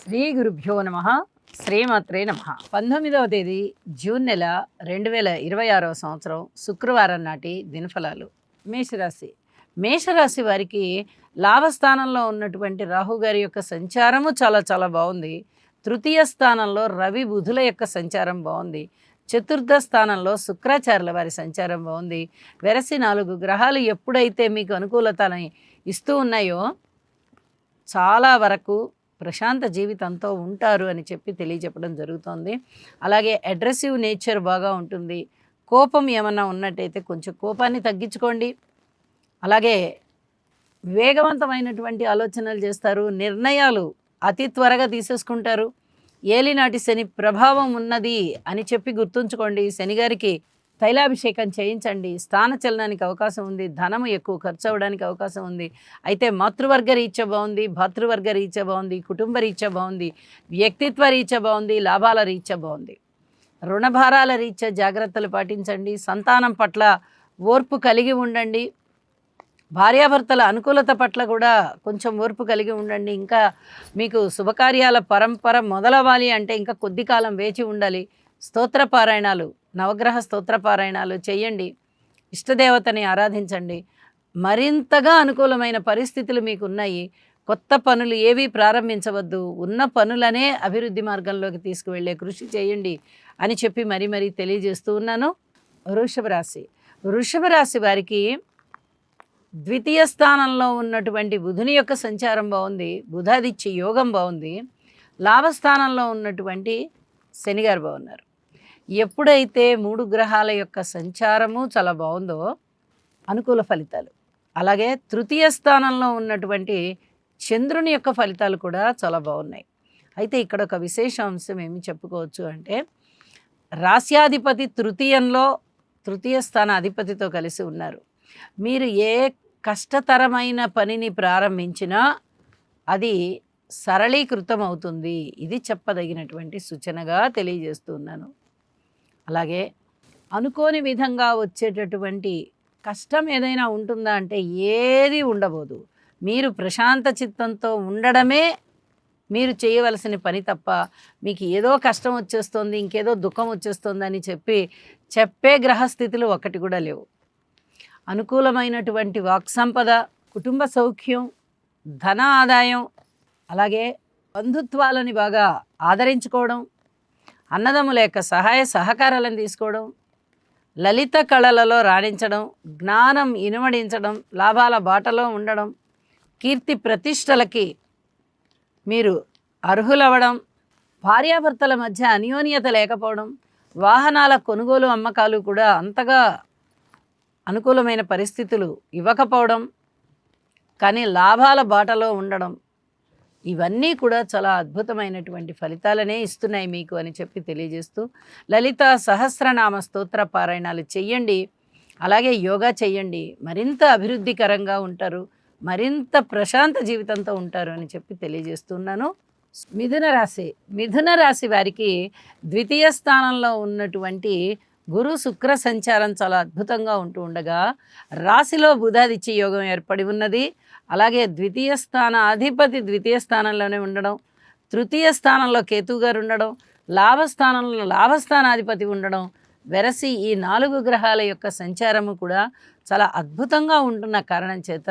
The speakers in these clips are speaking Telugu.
శ్రీ గురుభ్యో నమ. శ్రీమాత్రే నమ. 19వ తేదీ జూన్ నెల 2026వ సంవత్సరం శుక్రవారం నాటి దినఫలాలు. మేషరాశి వారికి లాభస్థానంలో ఉన్నటువంటి రాహు గారి యొక్క సంచారము చాలా చాలా బాగుంది. తృతీయ స్థానంలో రవి బుధుల యొక్క సంచారం బాగుంది. చతుర్థ స్థానంలో శుక్రాచార్యుల వారి సంచారం బాగుంది. వెరసి 4 గ్రహాలు ఎప్పుడైతే మీకు అనుకూలతని ఇస్తూ ఉన్నాయో చాలా వరకు ప్రశాంత జీవితంతో ఉంటారు అని చెప్పి తెలియజెప్పడం జరుగుతుంది. అలాగే అగ్రెసివ్ నేచర్ బాగా ఉంటుంది. కోపం ఏమన్నా ఉన్నట్టయితే కొంచెం కోపాన్ని తగ్గించుకోండి. అలాగే వేగవంతమైనటువంటి ఆలోచనలు చేస్తారు. నిర్ణయాలు అతి త్వరగా తీసేసుకుంటారు. ఏలినాటి శని ప్రభావం ఉన్నది అని చెప్పి గుర్తుంచుకోండి. శనిగారికి తైలాభిషేకం చేయించండి. స్థానచలనానికి అవకాశం ఉంది. ధనము ఎక్కువ ఖర్చు అవ్వడానికి అవకాశం ఉంది. అయితే మాతృవర్గ రీత్యా బాగుంది, భాతృవర్గ రీత్యా బాగుంది, కుటుంబ రీత్యా బాగుంది, వ్యక్తిత్వ రీత్యా బాగుంది, లాభాల రీత్యా బాగుంది. రుణభారాల రీత్యా జాగ్రత్తలు పాటించండి. సంతానం పట్ల ఓర్పు కలిగి ఉండండి. భార్యాభర్తల అనుకూలత పట్ల కూడా కొంచెం ఓర్పు కలిగి ఉండండి. ఇంకా మీకు శుభకార్యాల పరంపర మొదలవ్వాలి అంటే ఇంకా కొద్ది కాలం వేచి ఉండాలి. స్తోత్ర పారాయణాలు, నవగ్రహ స్తోత్ర పారాయణాలు చేయండి. ఇష్టదేవతని ఆరాధించండి. మరింతగా అనుకూలమైన పరిస్థితులు మీకు ఉన్నాయి. కొత్త పనులు ఏవి ప్రారంభించవద్దు. ఉన్న పనులనే అభివృద్ధి మార్గంలోకి తీసుకువెళ్ళే కృషి చేయండి అని చెప్పి మరీ తెలియజేస్తూ ఉన్నాను. వృషభ రాశి వారికి ద్వితీయ స్థానంలో ఉన్నటువంటి బుధుని యొక్క సంచారం బాగుంది. బుధాదిత్య యోగం బాగుంది. లాభస్థానంలో ఉన్నటువంటి శనిగారు బాగున్నారు. ఎప్పుడైతే 3 గ్రహాల యొక్క సంచారము చాలా బాగుందో అనుకూల ఫలితాలు, అలాగే తృతీయ స్థానంలో ఉన్నటువంటి చంద్రుని యొక్క ఫలితాలు కూడా చాలా బాగున్నాయి. అయితే ఇక్కడ ఒక విశేష అంశం ఏమి చెప్పుకోవచ్చు అంటే, రాస్యాధిపతి తృతీయ స్థాన అధిపతితో కలిసి ఉన్నారు. మీరు ఏ కష్టతరమైన పనిని ప్రారంభించినా అది సరళీకృతం అవుతుంది. ఇది చెప్పదగినటువంటి సూచనగా తెలియజేస్తున్నాను. అలాగే అనుకోని విధంగా వచ్చేటటువంటి కష్టం ఏదైనా ఉంటుందా అంటే ఏది ఉండబోదు. మీరు ప్రశాంత చిత్తంతో ఉండడమే మీరు చేయవలసిన పని తప్ప మీకు ఏదో కష్టం వచ్చేస్తుంది, ఇంకేదో దుఃఖం వచ్చేస్తుంది అని చెప్పే గ్రహస్థితులు ఒక్కటి కూడా లేవు. అనుకూలమైనటువంటి వాక్ సంపద, కుటుంబ సౌఖ్యం, ధన ఆదాయం, అలాగే బంధుత్వాలని బాగా ఆదరించుకోవడం, అన్నదమ్ముల యొక్క సహాయ సహకారాలను తీసుకోవడం, లలిత కళలలో రాణించడం, జ్ఞానం ఇనుమడించడం, లాభాల బాటలో ఉండడం, కీర్తి ప్రతిష్టలకి మీరు అర్హులవ్వడం, భార్యాభర్తల మధ్య అన్యోన్యత లేకపోవడం, వాహనాల కొనుగోలు అమ్మకాలు కూడా అంతగా అనుకూలమైన పరిస్థితులు ఇవ్వకపోవడం, కానీ లాభాల బాటలో ఉండడం, ఇవన్నీ కూడా చాలా అద్భుతమైనటువంటి ఫలితాలనే ఇస్తున్నాయి మీకు అని చెప్పి తెలియజేస్తూ, లలిత సహస్రనామ స్తోత్ర పారాయణాలు చెయ్యండి. అలాగే యోగా చెయ్యండి. మరింత అభివృద్ధికరంగా ఉంటారు, మరింత ప్రశాంత జీవితంతో ఉంటారు అని చెప్పి తెలియజేస్తున్నాను. మిథున రాశి వారికి ద్వితీయ స్థానంలో ఉన్నటువంటి గురు శుక్ర సంచారం చాలా అద్భుతంగా ఉంటూ ఉండగా రాశిలో బుధాదిత్య యోగం ఏర్పడి ఉన్నది. అలాగే ద్వితీయ స్థాన అధిపతి ద్వితీయ స్థానంలోనే ఉండడం, తృతీయ స్థానంలో కేతువు గారు ఉండడం, లాభస్థానంలో లాభస్థానాధిపతి ఉండడం, వెరసి ఈ 4 గ్రహాల యొక్క సంచారము కూడా చాలా అద్భుతంగా ఉంటున్న కారణం చేత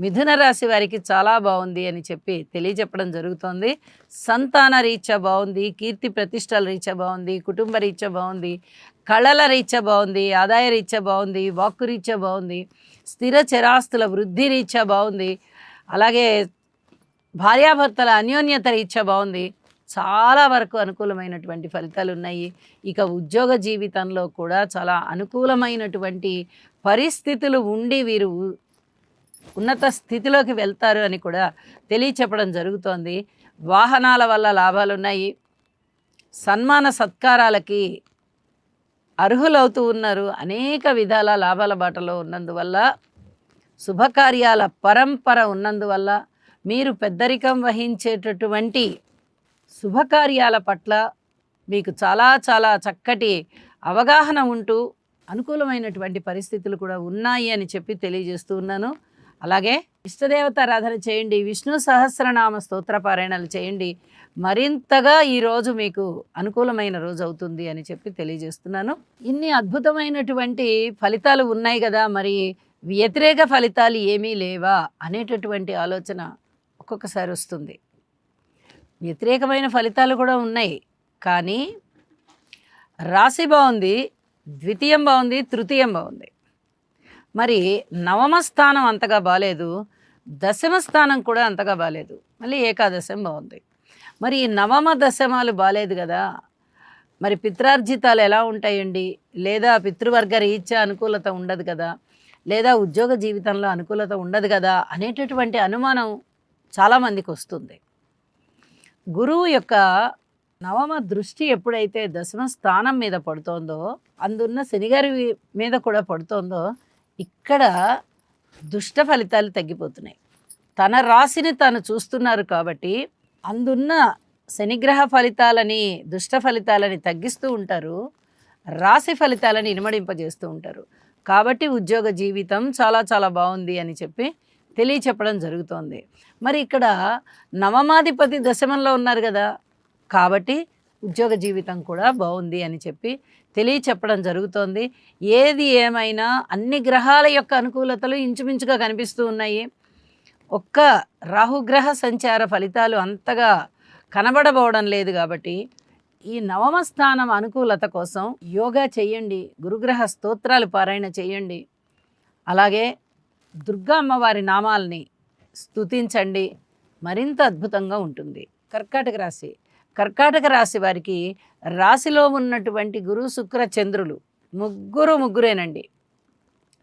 మిథున రాశి వారికి చాలా బాగుంది అని చెప్పి తెలియజెప్పడం జరుగుతోంది. సంతాన రీత్యా బాగుంది, కీర్తి ప్రతిష్టల రీత్యా బాగుంది, కుటుంబ రీత్యా బాగుంది, కళల రీత్యా బాగుంది, ఆదాయ రీత్యా బాగుంది, వాక్కు రీత్యా బాగుంది, స్థిర చరాస్తుల వృద్ధి రీత్యా బాగుంది, అలాగే భార్యాభర్తల అన్యోన్యత రీత్యా బాగుంది. చాలా వరకు అనుకూలమైనటువంటి ఫలితాలు ఉన్నాయి. ఇక ఉద్యోగ జీవితంలో కూడా చాలా అనుకూలమైనటువంటి పరిస్థితులు ఉండి వీరు ఉన్నత స్థితిలోకి వెళ్తారు అని కూడా తెలియచెప్పడం జరుగుతోంది. వాహనాల వల్ల లాభాలు ఉన్నాయి. సన్మాన సత్కారాలకి అర్హులవుతూ ఉన్నారు. అనేక విధాల లాభాల బాటలో ఉన్నందువల్ల, శుభకార్యాల పరంపర ఉన్నందువల్ల, మీరు పెద్దరికం వహించేటటువంటి శుభకార్యాల పట్ల మీకు చాలా చాలా చక్కటి అవగాహన ఉంటూ అనుకూలమైనటువంటి పరిస్థితులు కూడా ఉన్నాయి అని చెప్పి తెలియజేస్తూ ఉన్నాను. అలాగే ఇష్టదేవతారాధన చేయండి, విష్ణు సహస్రనామ స్తోత్ర పారాయణాలు చేయండి. మరింతగా ఈరోజు మీకు అనుకూలమైన రోజు అవుతుంది అని చెప్పి తెలియజేస్తున్నాను. ఇన్ని అద్భుతమైనటువంటి ఫలితాలు ఉన్నాయి కదా, మరి వ్యతిరేక ఫలితాలు ఏమీ లేవా అనేటటువంటి ఆలోచన ఒక్కొక్కసారి వస్తుంది. వ్యతిరేకమైన ఫలితాలు కూడా ఉన్నాయి, కానీ రాశి బాగుంది, ద్వితీయం బాగుంది, తృతీయం బాగుంది. మరి నవమ స్థానం అంతగా బాలేదు, దశమ స్థానం కూడా అంతగా బాలేదు, మళ్ళీ ఏకాదశం బాగుంది. మరి ఈ నవమ దశమాలు బాలేదు కదా, మరి పిత్రార్జితాలు ఎలా ఉంటాయండి? లేదా పితృవర్గ రీత్యా అనుకూలత ఉండదు కదా, లేదా ఉద్యోగ జీవితంలో అనుకూలత ఉండదు కదా అనేటటువంటి అనుమానం చాలామందికి వస్తుంది. గురువు యొక్క నవమ దృష్టి ఎప్పుడైతే దశమ స్థానం మీద పడుతోందో, అందున్న శనిగారి మీద కూడా పడుతోందో, ఇక్కడ దుష్ట ఫలితాలు తగ్గిపోతున్నాయి. తన రాశిని తాను చూస్తున్నారు కాబట్టి అందున్న శనిగ్రహ ఫలితాలని, దుష్ట ఫలితాలని తగ్గిస్తూ ఉంటారు, రాశి ఫలితాలని ఇనుమడింపజేస్తూ ఉంటారు. కాబట్టి ఉద్యోగ జీవితం చాలా చాలా బాగుంది అని చెప్పి తెలియచెప్పడం జరుగుతోంది. మరి ఇక్కడ నవమాధిపతి దశమంలో ఉన్నారు కదా, కాబట్టి ఉద్యోగ జీవితం కూడా బాగుంది అని చెప్పి తెలియచెప్పడం జరుగుతోంది. ఏది ఏమైనా అన్ని గ్రహాల యొక్క అనుకూలతలు ఇంచుమించుగా కనిపిస్తూ ఉన్నాయి. ఒక్క రాహుగ్రహ సంచార ఫలితాలు అంతగా కనబడబోవడం లేదు. కాబట్టి ఈ నవమ స్థానం అనుకూలత కోసం యోగా చేయండి, గురుగ్రహ స్తోత్రాలు పారాయణ చేయండి, అలాగే దుర్గా అమ్మవారి నామాల్ని స్తుతించండి, మరింత అద్భుతంగా ఉంటుంది. కర్కాటక రాశి, కర్కాటక రాశి వారికి రాశిలో ఉన్నటువంటి గురు శుక్ర చంద్రులు ముగ్గురేనండి,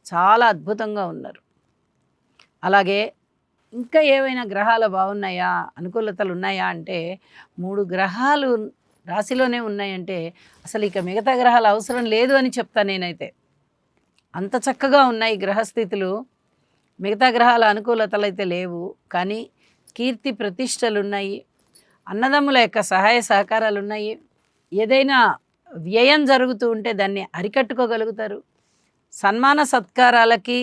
చాలా అద్భుతంగా ఉన్నారు. అలాగే ఇంకా ఏవైనా గ్రహాలు బాగున్నాయా, అనుకూలతలు ఉన్నాయా అంటే 3 గ్రహాలు రాశిలోనే ఉన్నాయంటే అసలు ఇక మిగతా గ్రహాలు అవసరం లేదు అని చెప్తాను నేనైతే. అంత చక్కగా ఉన్నాయి గ్రహస్థితులు. మిగతా గ్రహాల అనుకూలతలు అయితే లేవు, కానీ కీర్తి ప్రతిష్టలు ఉన్నాయి, అన్నదమ్ముల యొక్క సహాయ సహకారాలు ఉన్నాయి. ఏదైనా వ్యయం జరుగుతూ ఉంటే దాన్ని అరికట్టుకోగలుగుతారు. సన్మాన సత్కారాలకి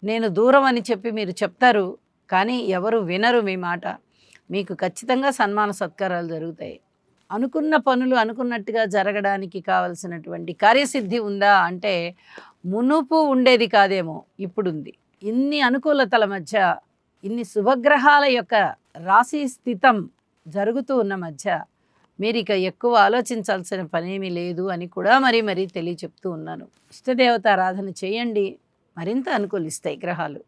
నేను దూరం అని చెప్పి మీరు చెప్తారు, కానీ ఎవరు వినరు మీ మాట. మీకు ఖచ్చితంగా సన్మాన సత్కారాలు జరుగుతాయి. అనుకున్న పనులు అనుకున్నట్టుగా జరగడానికి కావలసినటువంటి కార్యసిద్ధి ఉందా అంటే మునుపు ఉండేది కాదేమో, ఇప్పుడుంది. ఇన్ని అనుకూలతల మధ్య, ఇన్ని శుభగ్రహాల యొక్క రాశి స్థితం జరుగుతూ ఉన్న మధ్య మీరు ఇక ఎక్కువ ఆలోచించాల్సిన పనేమీ లేదు అని కూడా మరీ తెలియచెప్తూ ఉన్నాను. ఇష్టదేవత ఆరాధన చేయండి, మరింత అనుకూలిస్తాయి గ్రహాలు,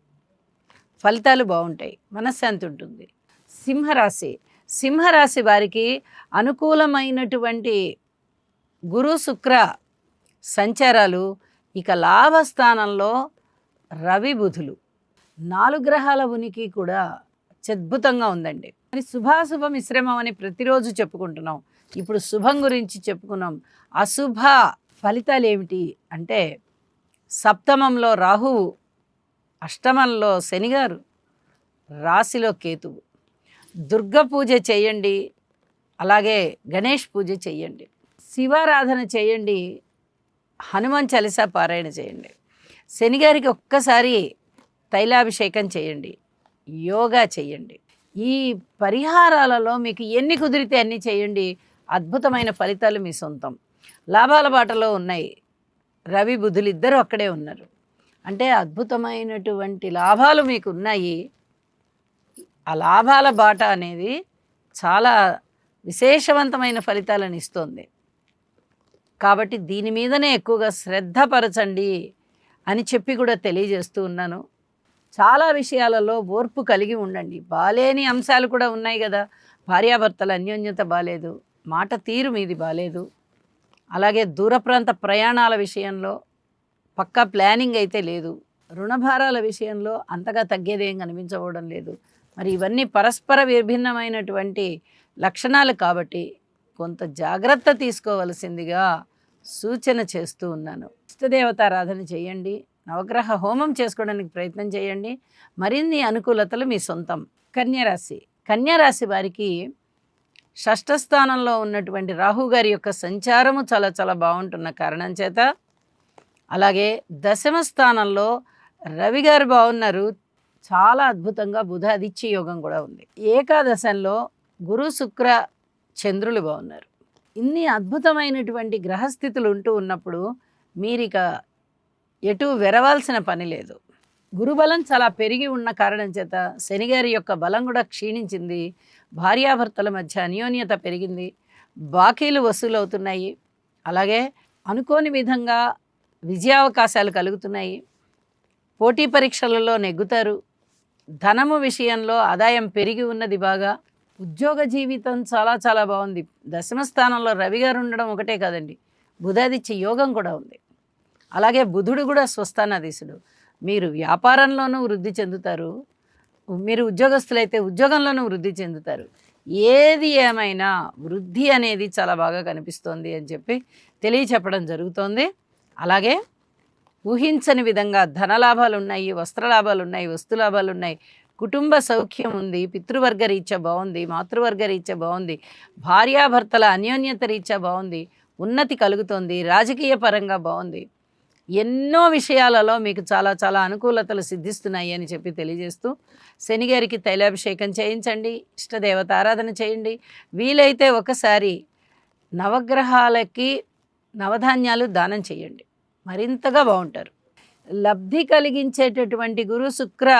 ఫలితాలు బాగుంటాయి, మనశ్శాంతి ఉంటుంది. సింహరాశి, సింహరాశి వారికి అనుకూలమైనటువంటి గురు శుక్ర సంచారాలు, ఇక లాభస్థానంలో రవి బుధులు, 4 గ్రహాల ఉనికి కూడా అద్భుతంగా ఉందండి. మరి శుభాశుభ మిశ్రమం అని ప్రతిరోజు చెప్పుకుంటున్నాం. ఇప్పుడు శుభం గురించి చెప్పుకున్నాం. అశుభ ఫలితాలు ఏమిటి అంటే సప్తమంలో రాహువు, అష్టమంలో శనిగారు, రాశిలో కేతువు. దుర్గ పూజ చేయండి, అలాగే గణేష్ పూజ చేయండి, శివారాధన చేయండి, హనుమాన్ చాలీసా పారాయణ చేయండి, శనిగారికి ఒక్కసారి తైలాభిషేకం చేయండి, యోగా చేయండి. ఈ పరిహారాలలో మీకు ఎన్ని కుదిరితే అన్ని చేయండి, అద్భుతమైన ఫలితాలు మీ సొంతం. లాభాల బాటలో ఉన్నాయి, రవి బుధులు ఇద్దరు అక్కడే ఉన్నారు అంటే అద్భుతమైనటువంటి లాభాలు మీకు ఉన్నాయి. ఆ లాభాల బాట అనేది చాలా విశేషవంతమైన ఫలితాలను ఇస్తుంది. కాబట్టి దీని మీదనే ఎక్కువగా శ్రద్ధ పరచండి అని చెప్పి కూడా తెలియజేస్తూ ఉన్నాను. చాలా విషయాలలో ఓర్పు కలిగి ఉండండి. బాలేని అంశాలు కూడా ఉన్నాయి కదా, భార్యాభర్తల అన్యోన్యత బాలేదు, మాట తీరు మీది బాలేదు, అలాగే దూర ప్రాంత ప్రయాణాల విషయంలో పక్కా ప్లానింగ్ అయితే లేదు, రుణభారాల విషయంలో అంతగా తగ్గేదేం కనిపించబోవడం లేదు. మరి ఇవన్నీ పరస్పర విభిన్నమైనటువంటి లక్షణాలు కాబట్టి కొంత జాగ్రత్త తీసుకోవలసిందిగా సూచన చేస్తూ ఉన్నాను. ఇష్టదేవతారాధన చేయండి, నవగ్రహ హోమం చేసుకోవడానికి ప్రయత్నం చేయండి, మరిన్ని అనుకూలతలు మీ సొంతం. కన్యరాశి, కన్యరాశి వారికి షష్ఠ స్థానంలో ఉన్నటువంటి రాహు గారి యొక్క సంచారము చాలా చాలా బాగుంటున్న కారణం చేత, అలాగే దశమ స్థానంలో రవి గారు బాగున్నారు, చాలా అద్భుతంగా బుధ ఆదిత్య యోగం కూడా ఉంది. ఏకాదశంలో గురు శుక్ర చంద్రులు బాగున్నారు. ఇన్ని అద్భుతమైనటువంటి గ్రహస్థితులు ఉంటూ ఉన్నప్పుడు మీరిక ఎటు వెరవాల్సిన పని లేదు. గురుబలం చాలా పెరిగి ఉన్న కారణం చేత శనిగారి యొక్క బలం కూడా క్షీణించింది. భార్యాభర్తల మధ్య అన్యోన్యత పెరిగింది. బాకీలు వసూలవుతున్నాయి. అలాగే అనుకోని విధంగా విజయావకాశాలు కలుగుతున్నాయి. పోటీ పరీక్షలలో నెగ్గుతారు. ధనము విషయంలో ఆదాయం పెరిగి ఉన్నది బాగా. ఉద్యోగ జీవితం చాలా చాలా బాగుంది. దశమ స్థానంలో రవి గారు ఉండడం ఒకటే కాదండి, బుధాదిత్య యోగం కూడా ఉంది. అలాగే బుధుడు కూడా స్వస్థానాధీశుడు. మీరు వ్యాపారంలోనూ వృద్ధి చెందుతారు. మీరు ఉద్యోగస్తులైతే ఉద్యోగంలోనూ వృద్ధి చెందుతారు. ఏది ఏమైనా వృద్ధి అనేది చాలా బాగా కనిపిస్తోంది అని చెప్పి తెలియచెప్పడం జరుగుతోంది. అలాగే ఊహించని విధంగా ధనలాభాలు ఉన్నాయి, వస్త్రలాభాలు ఉన్నాయి, వస్తులాభాలు ఉన్నాయి, కుటుంబ సౌఖ్యం ఉంది, పితృవర్గ రీత్యా బాగుంది, మాతృవర్గ రీత్యా బాగుంది, భార్యాభర్తల అన్యోన్యత రీత్యా బాగుంది, ఉన్నతి కలుగుతోంది, రాజకీయ పరంగా బాగుంది. ఎన్నో విషయాలలో మీకు చాలా చాలా అనుకూలతలు సిద్ధిస్తున్నాయి అని చెప్పి తెలియజేస్తూ శనిగారికి తైలాభిషేకం చేయించండి, ఇష్టదేవత ఆరాధన చేయండి. వీలైతే ఒకసారి నవగ్రహాలకి నవధాన్యాలు దానం చేయండి, మరింతగా బాగుంటారు. లబ్ధి కలిగించేటటువంటి గురు శుక్ర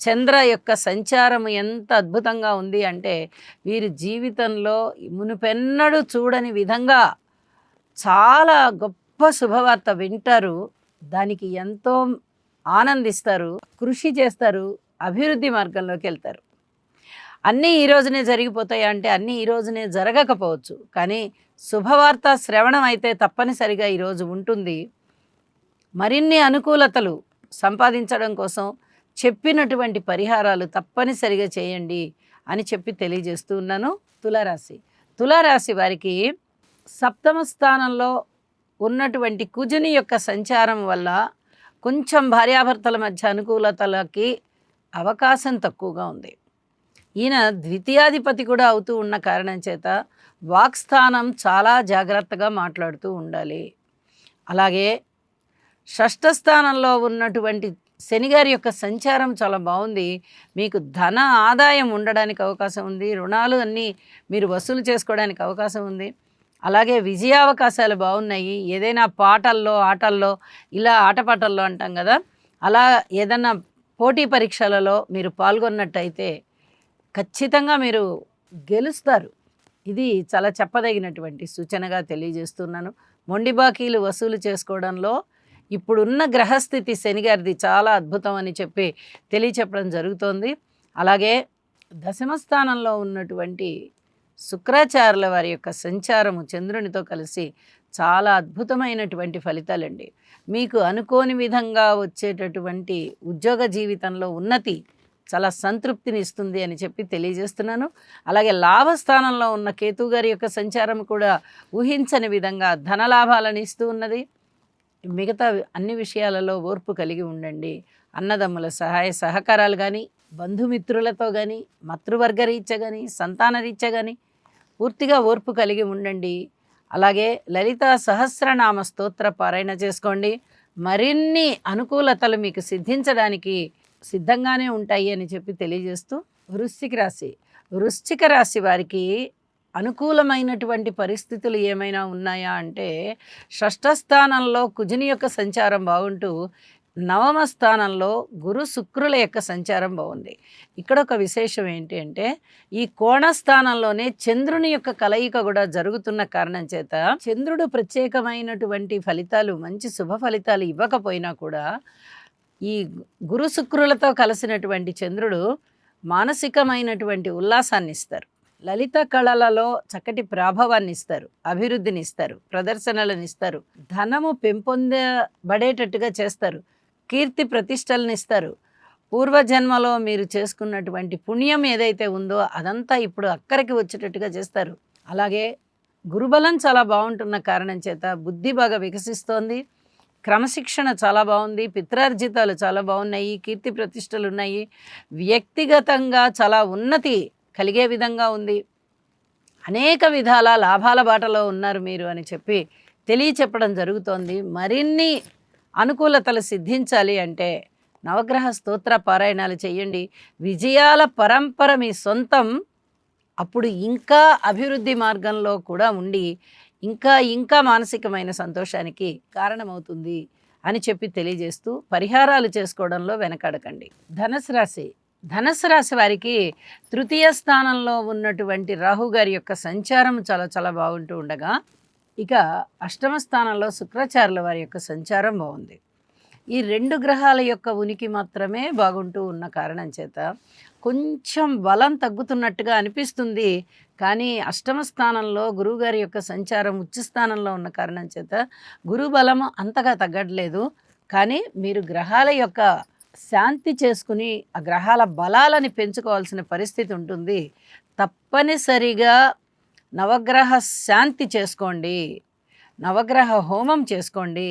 చంద్ర యొక్క సంచారం ఎంత అద్భుతంగా ఉంది అంటే వీరి జీవితంలో మునుపెన్నడూ చూడని విధంగా చాలా గొప్ప శుభవార్త వింటారు. దానికి ఎంతో ఆనందిస్తారు, కృషి చేస్తారు, అభివృద్ధి మార్గంలోకి వెళ్తారు. అన్నీ ఈ రోజునే జరిగిపోతాయి అంటే అన్నీ ఈ రోజునే జరగకపోవచ్చు, కానీ శుభవార్త శ్రవణం అయితే తప్పనిసరిగా ఈరోజు ఉంటుంది. మరిన్ని అనుకూలతలు సంపాదించడం కోసం చెప్పినటువంటి పరిహారాలు తప్పనిసరిగా చేయండి అని చెప్పి తెలియజేస్తూ ఉన్నాను. తులారాశి వారికి సప్తమ స్థానంలో ఉన్నటువంటి కుజుని యొక్క సంచారం వల్ల కొంచెం భార్యాభర్తల మధ్య అనుకూలతలకి అవకాశం తక్కువగా ఉంది. ఈయన ద్వితీయాధిపతి కూడా అవుతూ ఉన్న కారణం చేత వాక్స్థానం చాలా జాగ్రత్తగా మాట్లాడుతూ ఉండాలి. అలాగే షష్ఠ స్థానంలో ఉన్నటువంటి శనిగారి యొక్క సంచారం చాలా బాగుంది. మీకు ధన ఆదాయం ఉండడానికి అవకాశం ఉంది. రుణాలు అన్నీ మీరు వసూలు చేసుకోవడానికి అవకాశం ఉంది. అలాగే విజయావకాశాలు బాగున్నాయి. ఏదైనా పాటల్లో ఆటల్లో ఇలా ఆటపాటల్లో అంటాం కదా, అలా ఏదన్నా పోటీ పరీక్షలలో మీరు పాల్గొన్నట్టయితే ఖచ్చితంగా మీరు గెలుస్తారు. ఇది చాలా చెప్పదగినటువంటి సూచనగా తెలియజేస్తున్నాను. మొండి బాకీలు వసూలు చేసుకోవడంలో ఇప్పుడున్న గ్రహస్థితి శనిగారిది చాలా అద్భుతం అని చెప్పి తెలియచెప్పడం జరుగుతోంది. అలాగే దశమ స్థానంలో ఉన్నటువంటి శుక్రాచార్యుల వారి యొక్క సంచారము చంద్రునితో కలిసి చాలా అద్భుతమైనటువంటి ఫలితాలండి. మీకు అనుకోని విధంగా వచ్చేటటువంటి ఉద్యోగ జీవితంలో ఉన్నతి చాలా సంతృప్తిని ఇస్తుంది అని చెప్పి తెలియజేస్తున్నాను. అలాగే లాభస్థానంలో ఉన్న కేతు గారి యొక్క సంచారం కూడా ఊహించని విధంగా ధనలాభాలను ఇస్తూ ఉన్నది. మిగతా అన్ని విషయాలలో ఓర్పు కలిగి ఉండండి. అన్నదమ్ముల సహాయ సహకారాలు కానీ, బంధుమిత్రులతో కానీ, మాతృవర్గ రీత్యా కానీ, సంతాన రీత్యా కానీ పూర్తిగా ఓర్పు కలిగి ఉండండి. అలాగే లలిత సహస్రనామ స్తోత్ర పారాయణ చేసుకోండి. మరిన్ని అనుకూలతలు మీకు సిద్ధించడానికి సిద్ధంగానే ఉంటాయి అని చెప్పి తెలియజేస్తూ వృశ్చిక రాశి వారికి అనుకూలమైనటువంటి పరిస్థితులు ఏమైనా ఉన్నాయా అంటే షష్ఠ స్థానంలో కుజుని యొక్క సంచారం బాగుంటూ నవమ స్థానంలో గురు శుక్రుల యొక్క సంచారం బాగుంది. ఇక్కడ ఒక విశేషం ఏంటి అంటే ఈ కోణస్థానంలోనే చంద్రుని యొక్క కలయిక కూడా జరుగుతున్న కారణం చేత చంద్రుడు ప్రత్యేకమైనటువంటి ఫలితాలు, మంచి శుభ ఫలితాలు ఇవ్వకపోయినా కూడా ఈ గురు శుక్రులతో కలిసినటువంటి చంద్రుడు మానసికమైనటువంటి ఉల్లాసాన్ని ఇస్తారు. లలిత కళలలో చక్కటి ప్రాభవాన్ని ఇస్తారు, అభివృద్ధిని ఇస్తారు, ప్రదర్శనలను ఇస్తారు, ధనము పెంపొందబడేటట్టుగా చేస్తారు, కీర్తి ప్రతిష్టలను ఇస్తారు. పూర్వజన్మలో మీరు చేసుకున్నటువంటి పుణ్యం ఏదైతే ఉందో అదంతా ఇప్పుడు అక్కడికి వచ్చేటట్టుగా చేస్తారు. అలాగే గురుబలం చాలా బాగుంటున్న కారణం చేత బుద్ధి బాగా వికసిస్తోంది, క్రమశిక్షణ చాలా బాగుంది, పిత్రార్జితాలు చాలా బాగున్నాయి, కీర్తి ప్రతిష్టలు ఉన్నాయి, వ్యక్తిగతంగా చాలా ఉన్నతి కలిగే విధంగా ఉంది, అనేక విధాల లాభాల బాటలో ఉన్నారు మీరు అని చెప్పి తెలియచెప్పడం జరుగుతోంది. మరిన్ని అనుకూలతలు సిద్ధించాలి అంటే నవగ్రహ స్తోత్ర పారాయణాలు చేయండి. విజయాల పరంపర మీ సొంతం. అప్పుడు ఇంకా అభివృద్ధి మార్గంలో కూడా ఉండి ఇంకా ఇంకా మానసికమైన సంతోషానికి కారణమవుతుంది అని చెప్పి తెలియజేస్తూ పరిహారాలు చేసుకోవడంలో వెనకాడకండి. ధనుసు రాశి వారికి తృతీయ స్థానంలో ఉన్నటువంటి రాహు గారి యొక్క సంచారం చాలా చాలా బాగుంటూ ఉండగా, ఇక అష్టమ స్థానంలో శుక్రాచార్యుల వారి యొక్క సంచారం బాగుంది. ఈ 2 గ్రహాల యొక్క ఉనికి మాత్రమే బాగుంటూ ఉన్న కారణం చేత కొంచెం బలం తగ్గుతున్నట్టుగా అనిపిస్తుంది. కానీ అష్టమ స్థానంలో గురువుగారి యొక్క సంచారం ఉచ్చ స్థానంలో ఉన్న కారణం చేత గురు బలం అంతగా తగ్గట్లేదు. కానీ మీరు గ్రహాల యొక్క శాంతి చేసుకుని ఆ గ్రహాల బలాలని పెంచుకోవాల్సిన పరిస్థితి ఉంటుంది. తప్పనిసరిగా నవగ్రహ శాంతి చేసుకోండి, నవగ్రహ హోమం చేసుకోండి,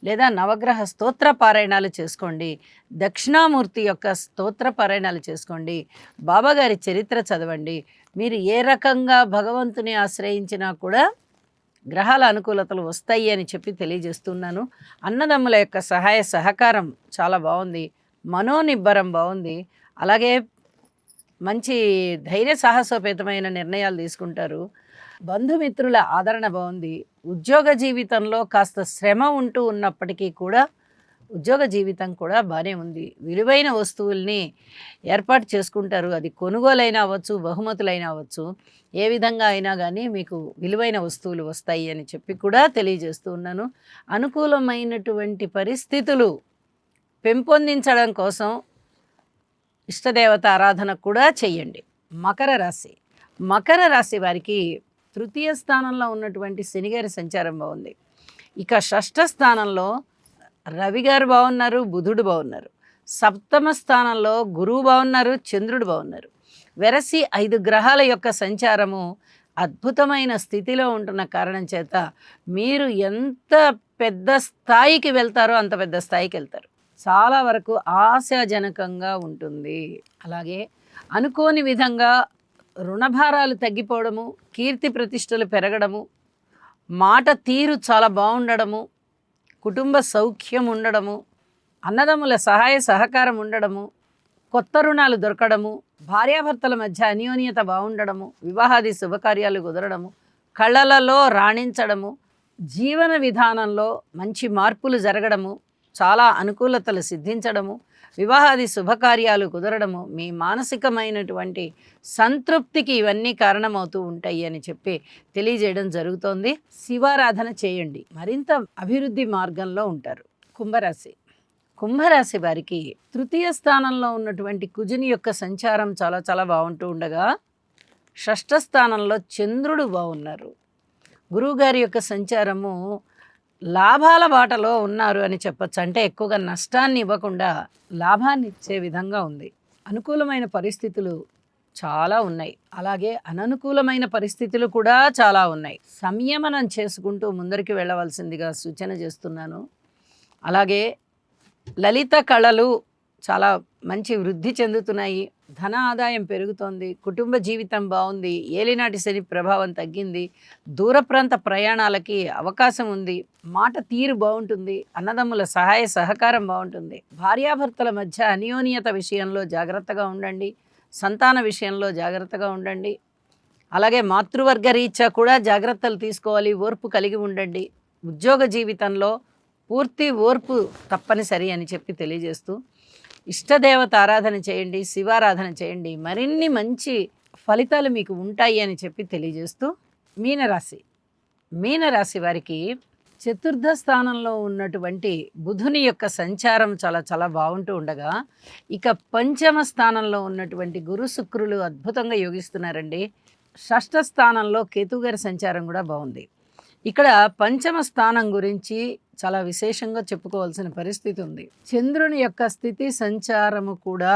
లేదా నవగ్రహ స్తోత్ర పారాయణాలు చేసుకోండి, దక్షిణామూర్తి యొక్క స్తోత్ర పారాయణాలు చేసుకోండి, బాబాగారి చరిత్ర చదవండి. మీరు ఏ రకంగా భగవంతుని ఆశ్రయించినా కూడా గ్రహాల అనుకూలతలు వస్తాయి అని చెప్పి తెలియజేస్తున్నాను. అన్నదమ్ముల యొక్క సహాయ సహకారం చాలా బాగుంది, మనోనిబ్బరం బాగుంది. అలాగే మంచి ధైర్య సాహసోపేతమైన నిర్ణయాలు తీసుకుంటారు. బంధుమిత్రుల ఆదరణ బాగుంది. ఉద్యోగ జీవితంలో కాస్త శ్రమ ఉంటూ ఉన్నప్పటికీ కూడా ఉద్యోగ జీవితం కూడా బాగానే ఉంది. విలువైన వస్తువుల్ని ఏర్పాటు చేసుకుంటారు. అది కొనుగోలైనా అవ్వచ్చు, బహుమతులైనా అవ్వచ్చు. ఏ విధంగా అయినా కానీ మీకు విలువైన వస్తువులు వస్తాయి అని చెప్పి కూడా తెలియజేస్తూ ఉన్నాను. అనుకూలమైనటువంటి పరిస్థితులు పెంపొందించడం కోసం ఇష్టదేవత ఆరాధన కూడా చెయ్యండి. మకర రాశి వారికి తృతీయ స్థానంలో ఉన్నటువంటి శనిగారి సంచారం బాగుంది. ఇక షష్ఠ స్థానంలో రవి గారు బాగున్నారు, బుధుడు బాగున్నారు. సప్తమ స్థానంలో గురువు బాగున్నారు, చంద్రుడు బాగున్నారు. వెరసి 5 గ్రహాల యొక్క సంచారము అద్భుతమైన స్థితిలో ఉంటున్న కారణం చేత మీరు ఎంత పెద్ద స్థాయికి వెళ్తారో అంత పెద్ద స్థాయికి వెళ్తారు. చాలా వరకు ఆశాజనకంగా ఉంటుంది. అలాగే అనుకోని విధంగా రుణభారాలు తగ్గిపోవడము, కీర్తి ప్రతిష్టలు పెరగడము, మాట తీరు చాలా బాగుండడము, కుటుంబ సౌఖ్యం ఉండడము, అన్నదమ్ముల సహాయ సహకారం ఉండడము, కొత్త రుణాలు దొరకడము, భార్యాభర్తల మధ్య అన్యోన్యత బాగుండడము, వివాహాది శుభకార్యాలు కుదరడము, కళలలో రాణించడము, జీవన విధానంలో మంచి మార్పులు జరగడము, చాలా అనుకూలతలు సిద్ధించడము, వివాహాది శుభకార్యాలు కుదరడము, మీ మానసికమైనటువంటి సంతృప్తికి ఇవన్నీ కారణమవుతూ ఉంటాయి అని చెప్పి తెలియజేయడం జరుగుతోంది. శివారాధన చేయండి, మరింత అభివృద్ధి మార్గంలో ఉంటారు. కుంభరాశి వారికి తృతీయ స్థానంలో ఉన్నటువంటి కుజుని యొక్క సంచారం చాలా చాలా బాగుంటూ ఉండగా, షష్ఠ స్థానంలో చంద్రుడు బాగున్నారు. గురువుగారి యొక్క సంచారము లాభాల బాటలో ఉన్నారు అని చెప్పచ్చు. అంటే ఎక్కువగా నష్టాన్ని ఇవ్వకుండా లాభాన్ని ఇచ్చే విధంగా ఉంది. అనుకూలమైన పరిస్థితులు చాలా ఉన్నాయి, అలాగే అననుకూలమైన పరిస్థితులు కూడా చాలా ఉన్నాయి. సంయమనం చేసుకుంటూ ముందరికి వెళ్ళవలసిందిగా సూచన చేస్తున్నాను. అలాగే లలిత కళలు చాలా మంచి వృద్ధి చెందుతున్నాయి. ధన ఆదాయం పెరుగుతోంది. కుటుంబ జీవితం బాగుంది. ఏలినాటి శని ప్రభావం తగ్గింది. దూర ప్రాంత ప్రయాణాలకి అవకాశం ఉంది. మాట తీరు బాగుంటుంది. అన్నదమ్ముల సహాయ సహకారం బాగుంటుంది. భార్యాభర్తల మధ్య అన్యోన్యత విషయంలో జాగ్రత్తగా ఉండండి. సంతాన విషయంలో జాగ్రత్తగా ఉండండి. అలాగే మాతృవర్గ రీత్యా కూడా జాగ్రత్తలు తీసుకోవాలి. ఓర్పు కలిగి ఉండండి. ఉద్యోగ జీవితంలో పూర్తి ఓర్పు తప్పనిసరి అని చెప్పి తెలియజేస్తూ ఇష్టదేవత ఆరాధన చేయండి, శివారాధన చేయండి. మరిన్ని మంచి ఫలితాలు మీకు ఉంటాయి అని చెప్పి తెలియజేస్తూ మీనరాశి వారికి చతుర్థ స్థానంలో ఉన్నటువంటి బుధుని యొక్క సంచారం చాలా చాలా బాగుంటూ ఉండగా, ఇక పంచమ స్థానంలో ఉన్నటువంటి గురు శుక్రులు అద్భుతంగా యోగిస్తున్నారండి. షష్ఠ స్థానంలో కేతు గారి సంచారం కూడా బాగుంది. ఇక్కడ పంచమ స్థానం గురించి చాలా విశేషంగా చెప్పుకోవాల్సిన పరిస్థితి ఉంది. చంద్రుని యొక్క స్థితి సంచారము కూడా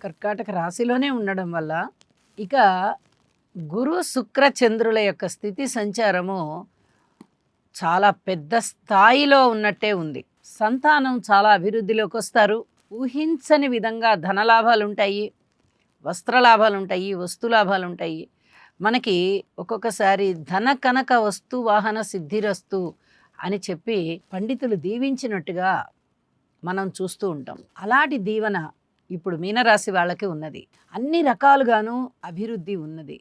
కర్కాటక రాశిలోనే ఉండడం వల్ల ఇక గురు శుక్ర చంద్రుల యొక్క స్థితి సంచారము చాలా పెద్ద స్థాయిలో ఉన్నట్టే ఉంది. సంతానం చాలా అభివృద్ధిలోకి వస్తారు. ఊహించని విధంగా ధనలాభాలు ఉంటాయి, వస్త్రలాభాలు ఉంటాయి, వస్తులాభాలు ఉంటాయి. మనకి ఒక్కొక్కసారి ధన కనక వస్తు వాహన సిద్ధిరస్తు అని చెప్పి పండితులు దీవించినట్టుగా మనం చూస్తూ ఉంటాం. అలాంటి దీవెన ఇప్పుడు మీనరాశి వాళ్ళకి ఉన్నది. అన్ని రకాలుగాను అభివృద్ధి ఉన్నది.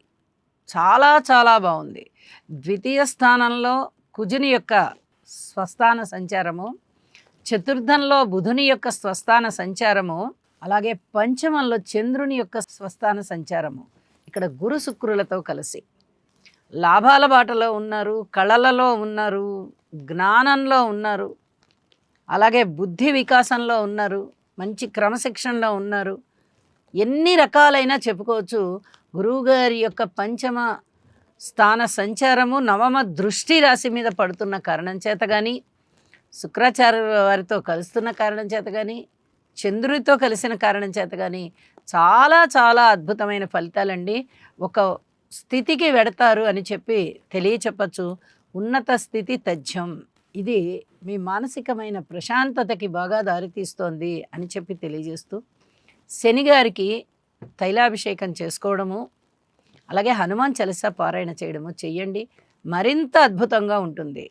చాలా చాలా బాగుంది. ద్వితీయ స్థానంలో కుజుని యొక్క స్వస్థాన సంచారము, చతుర్థంలో బుధుని యొక్క స్వస్థాన సంచారము, అలాగే పంచమంలో చంద్రుని యొక్క స్వస్థాన సంచారము. ఇక్కడ గురు శుక్రులతో కలిసి లాభాల బాటలో ఉన్నారు, కళలలో ఉన్నారు, జ్ఞానంలో ఉన్నారు, అలాగే బుద్ధి వికాసంలో ఉన్నారు, మంచి క్రమశిక్షణలో ఉన్నారు. ఎన్ని రకాలైనా చెప్పుకోవచ్చు. గురువుగారి యొక్క పంచమ స్థాన సంచారము నవమ దృష్టి రాశి మీద పడుతున్న కారణం చేత కానీ, శుక్రాచార్య వారితో కలుస్తున్న కారణం చేత కానీ, చంద్రుడితో కలిసిన కారణం చేత కానీ చాలా చాలా అద్భుతమైన ఫలితాలండి. ఒక స్థితికి వెడతారు అని చెప్పి తెలియచెప్పచ్చు. ఉన్నత స్థితి తథ్యం. ఇది మీ మానసికమైన ప్రశాంతతకి బాగా దారితీస్తోంది అని చెప్పి తెలియజేస్తూ, శనిగారికి తైలాభిషేకం చేసుకోవడము, అలాగే హనుమాన్ చాలీసా పారాయణ చేయడము చెయ్యండి. మరింత అద్భుతంగా ఉంటుంది.